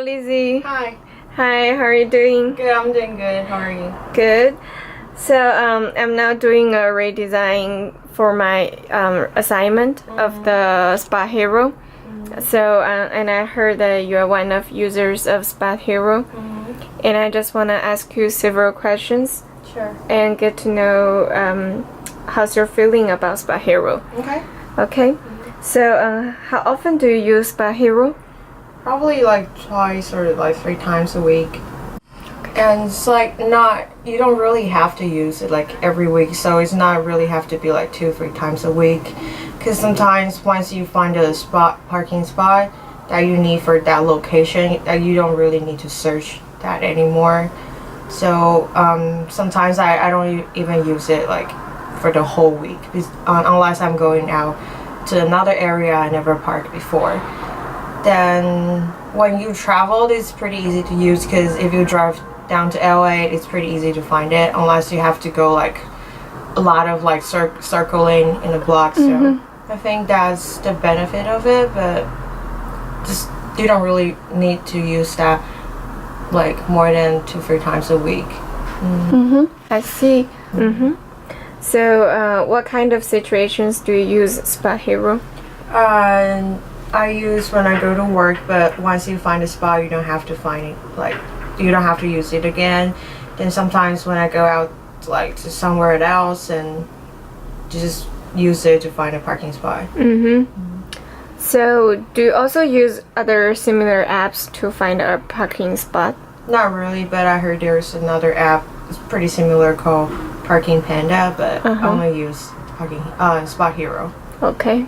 Lizzie. Hi. Hi, how are you doing? Good, I'm doing good. How are you? Good. So I'm now doing a redesign for my assignment of the Spot Hero. So and I heard that you are one of users of Spot Hero, and I just want to ask you several questions. Sure. And get to know how's your feeling about Spot Hero. Okay. Okay. So how often do you use Spot Hero? Probably like twice or like 3 times a week. And it's like not, you don't really have to use it like every week, so it's not really have to be like 2-3 times a week. Because sometimes once you find a parking spot that you need for that location, you don't really need to search that anymore. So sometimes I don't even use it like for the whole week, unless I'm going out to another area I never parked before. Then when you travel, it's pretty easy to use, because if you drive down to LA, it's pretty easy to find it, unless you have to go like a lot of like circling in a block. So I think that's the benefit of it, but just you don't really need to use that like more than 2-3 times a week. I see. So what kind of situations do you use Spot Hero? I use when I go to work, but once you find a spot, you don't have to find it, like you don't have to use it again. Then sometimes when I go out like to somewhere else, and just use it to find a parking spot. So do you also use other similar apps to find a parking spot? Not really, but I heard there's another app, it's pretty similar, called Parking Panda, but I only use Spot Hero. Okay.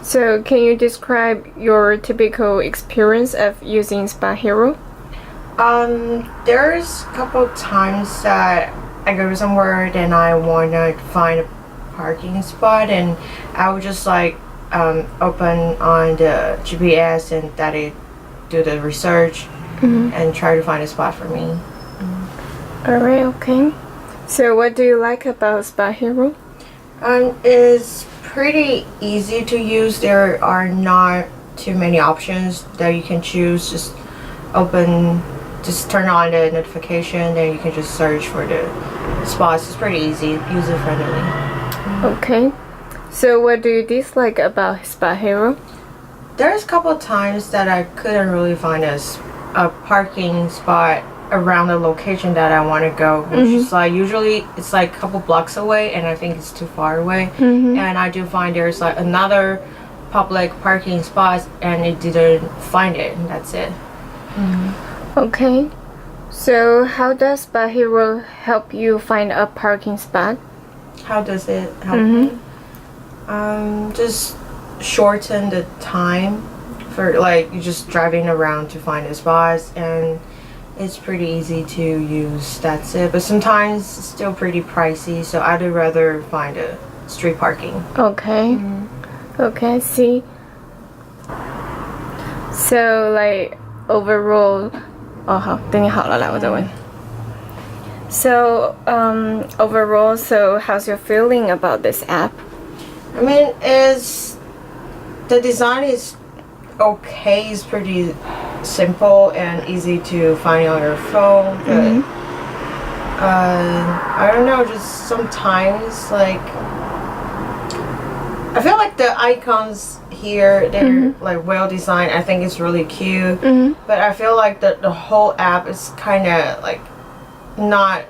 So can you describe your typical experience of using Spot Hero? There's a couple times that I go somewhere and I want to find a parking spot, and I would just like open on the GPS and that it do the research and try to find a spot for me. Alright, okay. So what do you like about Spot Hero? It's pretty easy to use. There are not too many options that you can choose. Just turn on the notification, then you can just search for the spots. It's pretty easy, user friendly. Okay. So what do you dislike about Spot Hero? There's a couple of times that I couldn't really find a parking spot around the location that I want to go, which is like usually it's like a couple blocks away, and I think it's too far away. And I do find there's like another public parking spot, and it didn't find it, and that's it. Okay. So how does Spot Hero help you find a parking spot? How does it help me? Just shorten the time for like you just driving around to find the spots, and it's pretty easy to use. That's it. But sometimes it's still pretty pricey, so I'd rather find a street parking. Okay. Okay, I see. So like overall, So overall, so how's your feeling about this app? I mean, the design is okay. It's pretty simple and easy to find on your phone, but I don't know, just sometimes like I feel like the icons here, they're like well designed. I think it's really cute, but I feel like the whole app is kind of like not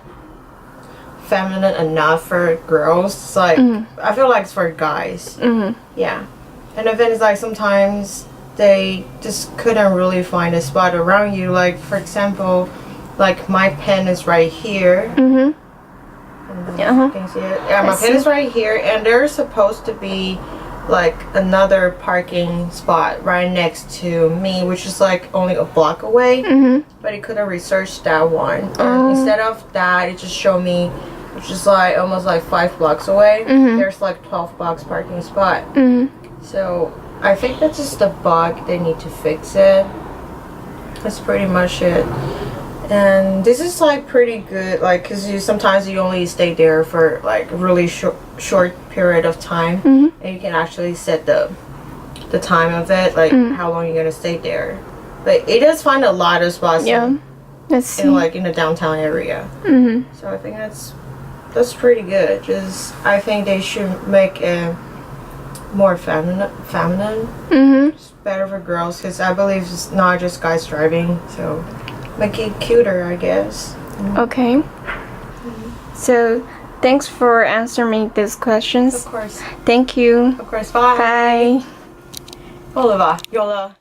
feminine enough for girls. It's like I feel like it's for guys. Yeah. And then it's like sometimes they just couldn't really find a spot around you. Like for example, like my pen is right here. You can see it. Yeah, my pen is right here, and there's supposed to be like another parking spot right next to me, which is like only a block away, but it couldn't research that one. And instead of that, it just showed me, which is like almost like 5 blocks away, there's like 12 blocks parking spot. So I think that's just a bug, they need to fix it. That's pretty much it. And this is like pretty good, like because sometimes you only stay there for like a really short period of time, and you can actually set the time of it, like how long you're gonna stay there. But it does find a lot of spots Yeah. Let's see. in like in the downtown area. So I think that's pretty good. Just I think they should make it more feminine. It's better for girls because I believe it's not just guys driving. So make it cuter, I guess. Okay. So thanks for answering me these questions. Of course. Thank you. Of course. Bye. Bye. 够了吧？有了。